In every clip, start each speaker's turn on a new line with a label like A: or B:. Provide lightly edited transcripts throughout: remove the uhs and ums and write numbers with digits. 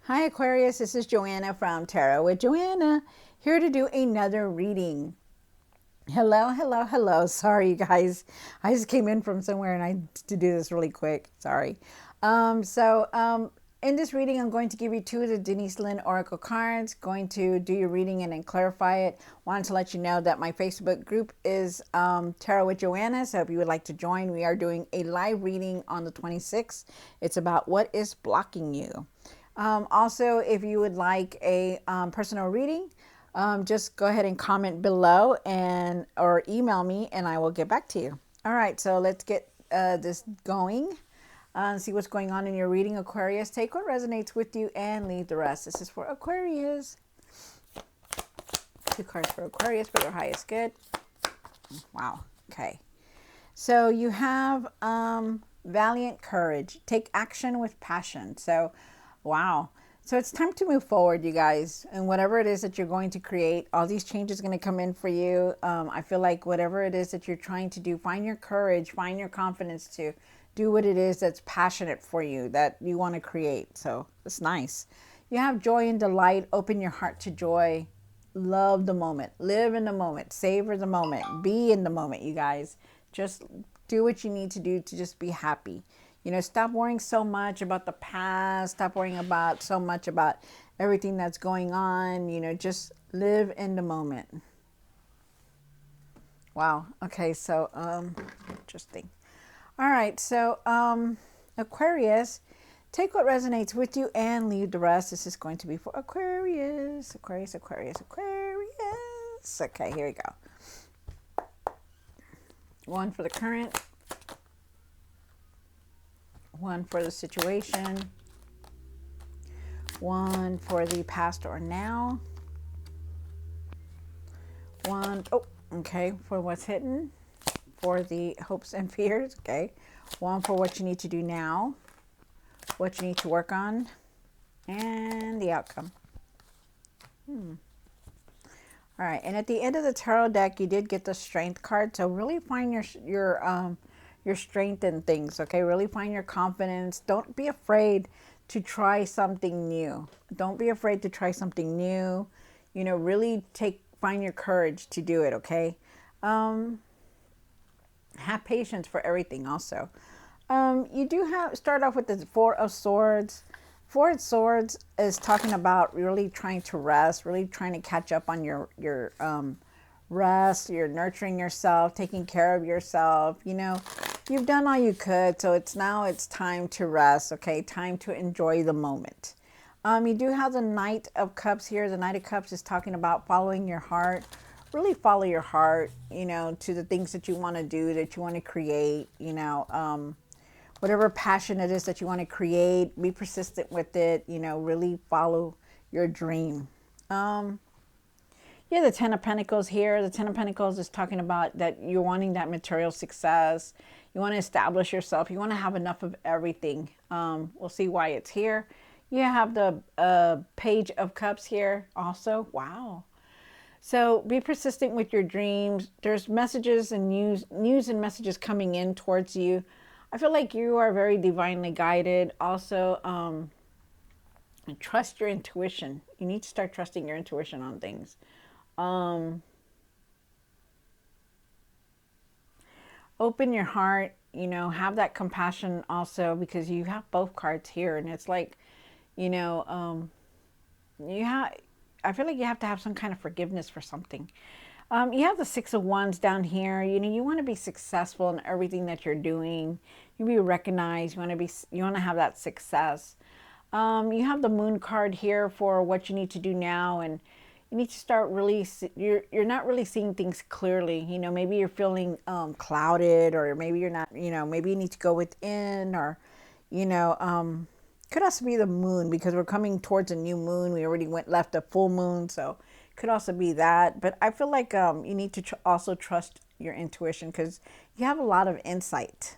A: Hi Aquarius, this is Joanna from Tarot with Joanna, here to do another reading. Hello, hello, hello. Sorry you guys, I just came in from somewhere and I to do this really quick. Sorry. In this reading, I'm going to give you two of the Denise Lynn Oracle cards, going to do your reading and then clarify it. Wanted to let you know that my Facebook group is Tarot with Joanna, so if you would like to join, we are doing a live reading on the 26th. It's about what is blocking you. Also, if you would like a personal reading, just go ahead and comment below or email me and I will get back to you. All right, so let's get this going and see what's going on in your reading, Aquarius. Take what resonates with you and leave the rest. This is for Aquarius. Two cards for Aquarius for their highest good. Wow. Okay. So you have valiant courage. Take action with passion. So, wow. So it's time to move forward, you guys. And whatever it is that you're going to create, all these changes are going to come in for you. I feel like whatever it is that you're trying to do, find your courage, find your confidence to do what it is that's passionate for you, that you want to create. So it's nice. You have joy and delight. Open your heart to joy. Love the moment. Live in the moment. Savor the moment. Be in the moment, you guys. Just do what you need to do to just be happy. You know, stop worrying so much about the past. Stop worrying about so much about everything that's going on. You know, just live in the moment. Wow. Okay. So, interesting. All right. So, Aquarius, take what resonates with you and leave the rest. This is going to be for Aquarius. Aquarius, Aquarius, Aquarius. Okay. Here we go. One for the current. One for the situation, one for the past or now, okay, for what's hidden, for the hopes and fears, okay, one for what you need to do now, what you need to work on, and the outcome. All right, and at the end of the tarot deck, you did get the Strength card, so really find your strength in things, okay? Really find your confidence. Don't be afraid to try something new. Don't be afraid to try something new. You know, really find your courage to do it, okay? Have patience for everything also. You do start off with the Four of Swords. Four of Swords is talking about really trying to rest, really trying to catch up on your rest. You're nurturing yourself, taking care of yourself. You know, you've done all you could, so it's time to rest, okay? Time to enjoy the moment. You do have the Knight of Cups here. The Knight of Cups is talking about following your heart. Really follow your heart, you know, to the things that you want to do, that you want to create, you know, whatever passion it is that you want to create, be persistent with it, you know, really follow your dream. Yeah, the Ten of Pentacles here. The Ten of Pentacles is talking about that you're wanting that material success. You want to establish yourself. You want to have enough of everything. We'll see why it's here. You have the Page of Cups here also. Wow. So be persistent with your dreams. There's messages and news and messages coming in towards you. I feel like you are very divinely guided. Also, trust your intuition. You need to start trusting your intuition on things. Open your heart, you know, have that compassion also, because you have both cards here, and it's like, you know, I feel like you have to have some kind of forgiveness for something. You have the Six of Wands down here. You know, you want to be successful in everything that you're doing. You be recognized. You want to have that success. You have the Moon card here for what you need to do now, and you need to start really, you're not really seeing things clearly. You know, maybe you're feeling clouded, or maybe you're not, you know, maybe you need to go within, or, you know, could also be the moon, because we're coming towards a new moon. We already left a full moon, so could also be that. But I feel like you need to also trust your intuition, because you have a lot of insight.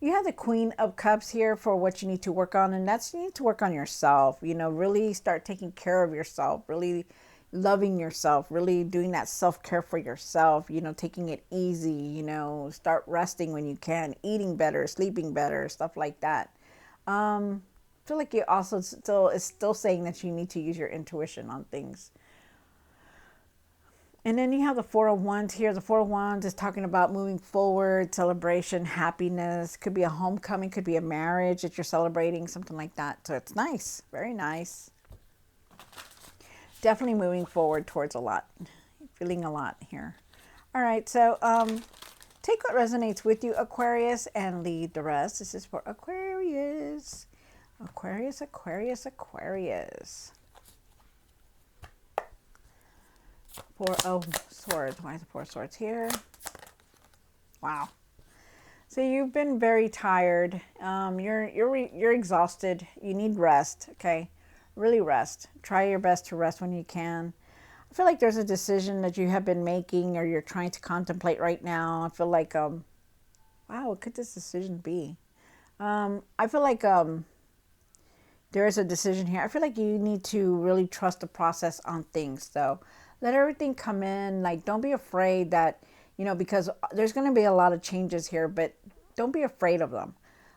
A: You have the Queen of Cups here for what you need to work on, and that's, you need to work on yourself. You know, really start taking care of yourself, really loving yourself, really doing that self-care for yourself, you know, taking it easy, you know, start resting when you can, eating better, sleeping better, stuff like that. feel like you also still is still saying that you need to use your intuition on things. And then you have the Four of Wands here. The Four of Wands is talking about moving forward, celebration, happiness. Could be a homecoming, could be a marriage that you're celebrating, something like that. So it's nice, very nice. Definitely moving forward towards a lot, feeling a lot here. All right, so take what resonates with you, Aquarius, and leave the rest. This is for Aquarius. Aquarius, Aquarius, Aquarius. Four of Swords. Why is the Four of Swords here? Wow. So you've been very tired. You're exhausted. You need rest. Okay, really rest. Try your best to rest when you can. I feel like there's a decision that you have been making, or you're trying to contemplate right now. I feel like wow, what could this decision be? I feel like there is a decision here. I feel like you need to really trust the process on things, though. Let everything come in. Like, don't be afraid that, because there's going to be a lot of changes here, but don't be afraid of them.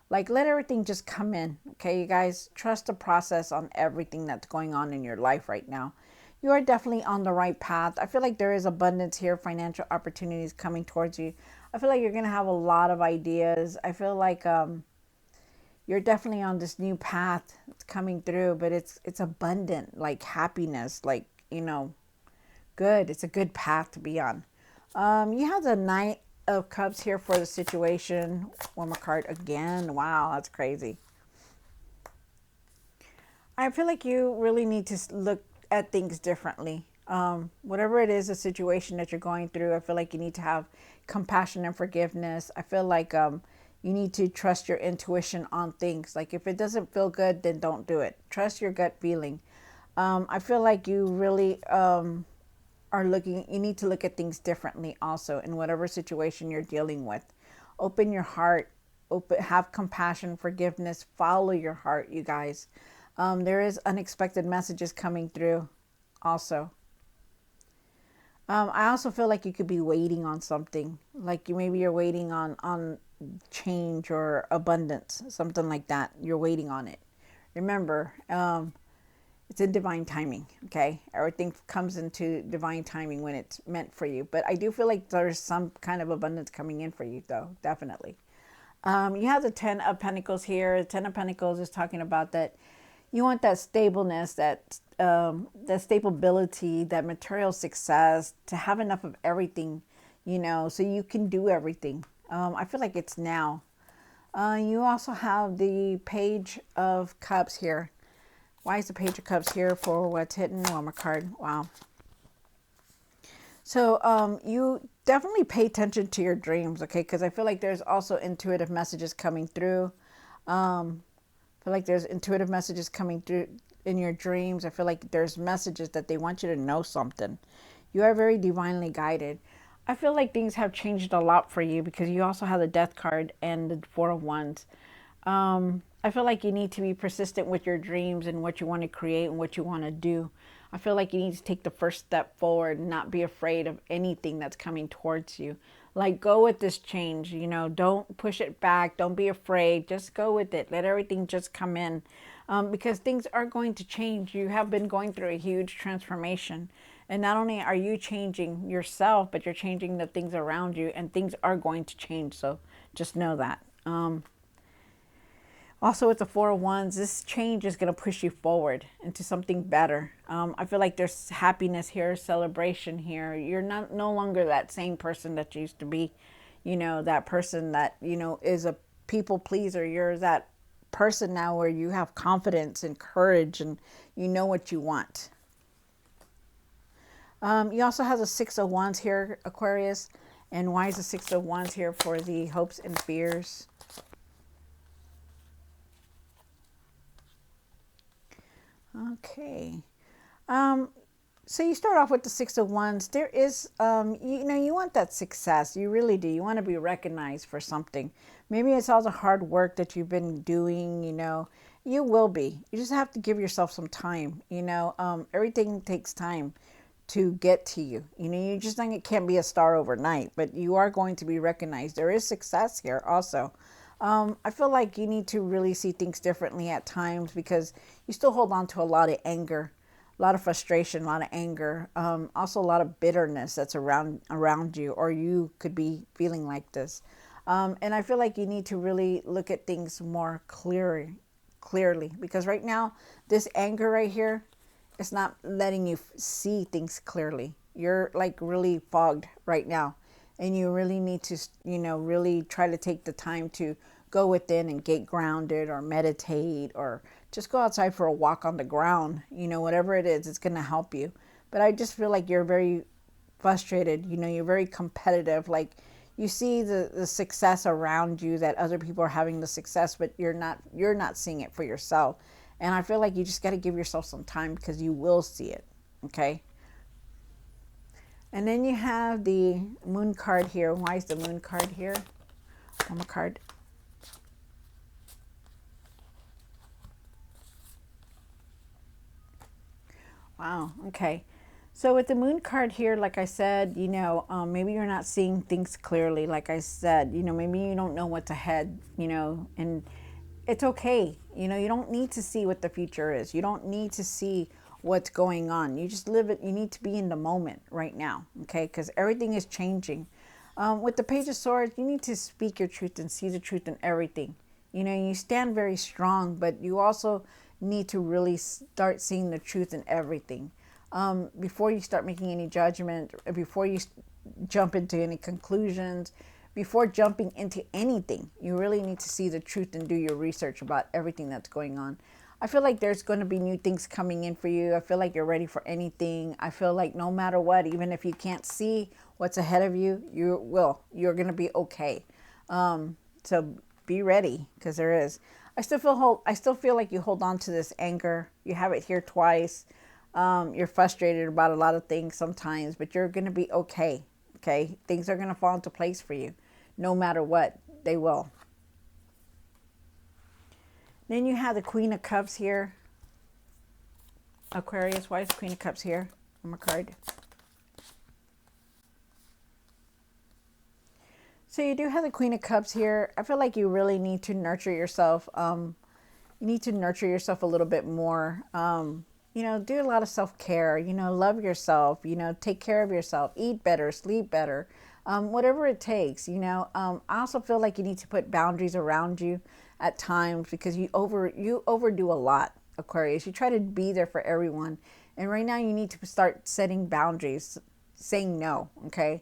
A: Like, let everything just come in. Okay, you guys, trust the process on everything that's going on in your life right now. You are definitely on the right path. I feel like there is abundance here, financial opportunities coming towards you. I feel like you're going to have a lot of ideas. I feel like you're definitely on this new path. It's coming through, but it's abundant, like happiness, like, good. It's a good path to be on. You have the Knight of Cups here for the situation. One more card again. Wow, that's crazy. I feel like you really need to look at things differently. Whatever it is, a situation that you're going through, I feel like you need to have compassion and forgiveness. I feel like you need to trust your intuition on things. Like, if it doesn't feel good, then don't do it. Trust your gut feeling. I feel like you really you need to look at things differently also in whatever situation you're dealing with. Open your heart, have compassion, forgiveness, follow your heart, you guys. There is unexpected messages coming through also. I also feel like you could be waiting on something. Like, maybe you're waiting on change or abundance, something like that. You're waiting on it. Remember, it's in divine timing, okay? Everything comes into divine timing when it's meant for you. But I do feel like there's some kind of abundance coming in for you, though, definitely. You have the Ten of Pentacles here. The Ten of Pentacles is talking about that you want that stableness, that stability, that material success, to have enough of everything, so you can do everything. I feel like it's now. You also have the Page of Cups here. Why is the Page of Cups here for what's hidden? One more card. Wow. So you definitely pay attention to your dreams, okay? Because I feel like there's also intuitive messages coming through. I feel like there's intuitive messages coming through in your dreams. I feel like there's messages that they want you to know something. You are very divinely guided. I feel like things have changed a lot for you because you also have the Death card and the Four of Wands. I feel like you need to be persistent with your dreams and what you want to create and what you want to do. I feel like you need to take the first step forward and not be afraid of anything that's coming towards you. Like, go with this change, don't push it back. Don't be afraid. Just go with it. Let everything just come in, because things are going to change. You have been going through a huge transformation. And not only are you changing yourself, but you're changing the things around you, and things are going to change. So just know that. Also, with the Four of Wands, this change is going to push you forward into something better. I feel like there's happiness here, celebration here. You're no longer that same person that you used to be. That person that, is a people pleaser. You're that person now where you have confidence and courage and you know what you want. You also have the Six of Wands here, Aquarius. And why is the Six of Wands here for the hopes and fears? Okay. So you start off with the Six of Wands. There is, you want that success. You really do. You want to be recognized for something. Maybe it's all the hard work that you've been doing, You will be. You just have to give yourself some time, Everything takes time to get to you. You just think it can't be a star overnight, but you are going to be recognized. There is success here also. I feel like you need to really see things differently at times because you still hold on to a lot of anger, a lot of frustration, a lot of anger, also a lot of bitterness that's around you, or you could be feeling like this. And I feel like you need to really look at things more clearly, because right now, this anger right here, it's not letting you see things clearly. You're like really fogged right now, and you really need to, really try to take the time to go within and get grounded, or meditate, or just go outside for a walk on the ground. Whatever it is, it's going to help you. But I just feel like you're very frustrated. You're very competitive. Like, you see the success around you, that other people are having the success, but you're not seeing it for yourself. And I feel like you just got to give yourself some time, because you will see it. Okay. And then you have the moon card here. Why is the moon card here? One more card. Wow. Okay. So with the moon card here, like I said, maybe you're not seeing things clearly. Like I said, maybe you don't know what's ahead, and it's okay. You don't need to see what the future is. You don't need to see what's going on. You just live it. You need to be in the moment right now, okay? Because everything is changing. With the Page of Swords, you need to speak your truth and see the truth in everything. You stand very strong, but you also need to really start seeing the truth in everything. Before you start making any judgment, before you jump into any conclusions, before jumping into anything, you really need to see the truth and do your research about everything that's going on. I feel like there's going to be new things coming in for you. I feel like you're ready for anything. I feel like no matter what, even if you can't see what's ahead of you, you're going to be okay. So be ready, because there is. I still feel like you hold on to this anger. You have it here twice. You're frustrated about a lot of things sometimes, but you're going to be okay. Okay, things are going to fall into place for you, no matter what. They will. Then you have the Queen of Cups here. Aquarius, why is the Queen of Cups here? On my card. So you do have the Queen of Cups here. I feel like you really need to nurture yourself. You need to nurture yourself a little bit more. Do a lot of self-care. Love yourself. Take care of yourself. Eat better. Sleep better. Whatever it takes. I also feel like you need to put boundaries around you at times, because you overdo a lot, Aquarius. You try to be there for everyone, and right now you need to start setting boundaries, saying no. Okay.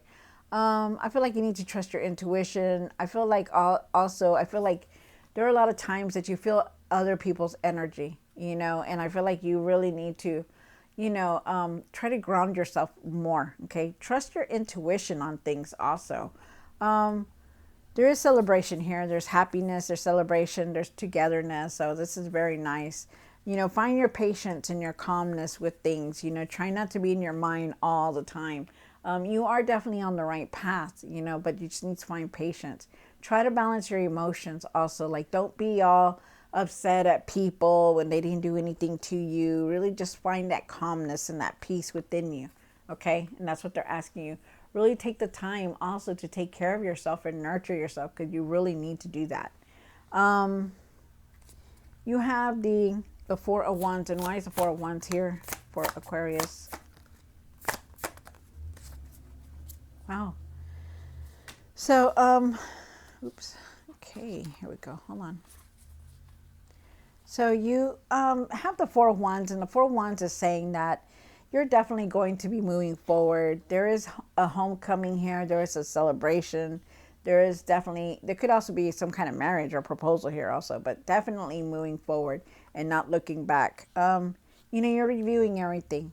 A: I feel like you need to trust your intuition. I feel like I feel like there are a lot of times that you feel other people's energy, and I feel like you really need to, try to ground yourself more. Okay. Trust your intuition on things also. There is celebration here. There's happiness, there's celebration, there's togetherness. So this is very nice. Find your patience and your calmness with things. Try not to be in your mind all the time. You are definitely on the right path, but you just need to find patience. Try to balance your emotions also. Like, don't be all upset at people when they didn't do anything to you. Really just find that calmness and that peace within you. Okay? And that's what they're asking you. Really take the time also to take care of yourself and nurture yourself, because you really need to do that. You have the Four of Wands. And why is the Four of Wands here for Aquarius? Wow. So, oops. Okay, here we go. Hold on. So you have the Four of Wands, and the Four of Wands is saying that you're definitely going to be moving forward. There is a homecoming here. There is a celebration. There could also be some kind of marriage or proposal here also, but definitely moving forward and not looking back. You're reviewing everything.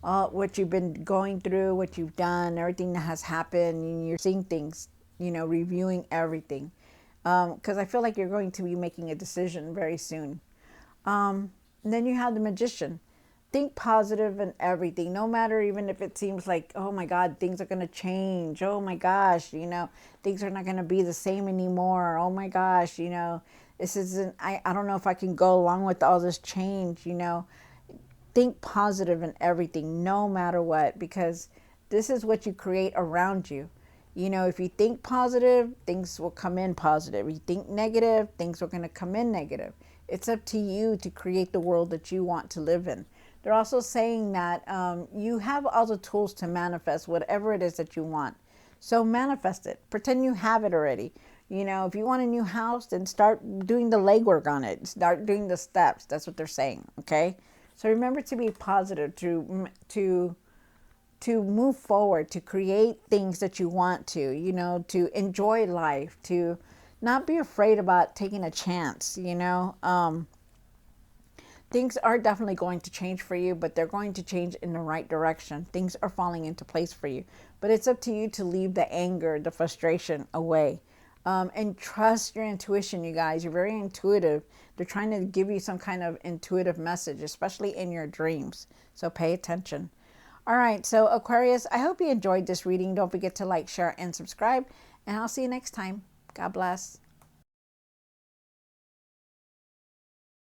A: What you've been going through, what you've done, everything that has happened, and you're seeing things, reviewing everything. Because I feel like you're going to be making a decision very soon. And then you have the Magician. Think positive in everything, no matter even if it seems like, oh my God, things are going to change. Oh my gosh, things are not going to be the same anymore. Oh my gosh, this isn't, I don't know if I can go along with all this change, Think positive in everything, no matter what, because this is what you create around you. You know, if you think positive, things will come in positive. If you think negative, things are going to come in negative. It's up to you to create the world that you want to live in. They're also saying that you have all the tools to manifest whatever it is that you want. So manifest it. Pretend you have it already. You know, if you want a new house, then start doing the legwork on it. Start doing the steps. That's what they're saying. Okay. So remember to be positive, to move forward, to create things that you want to, you know, to enjoy life, to not be afraid about taking a chance, you know. Things are definitely going to change for you, but they're going to change in the right direction. Things are falling into place for you, but it's up to you to leave the anger, the frustration away. And trust your intuition, you guys. You're very intuitive. They're trying to give you some kind of intuitive message, especially in your dreams. So pay attention. All right, so Aquarius, I hope you enjoyed this reading. Don't forget to like, share, and subscribe. And I'll see you next time. God bless.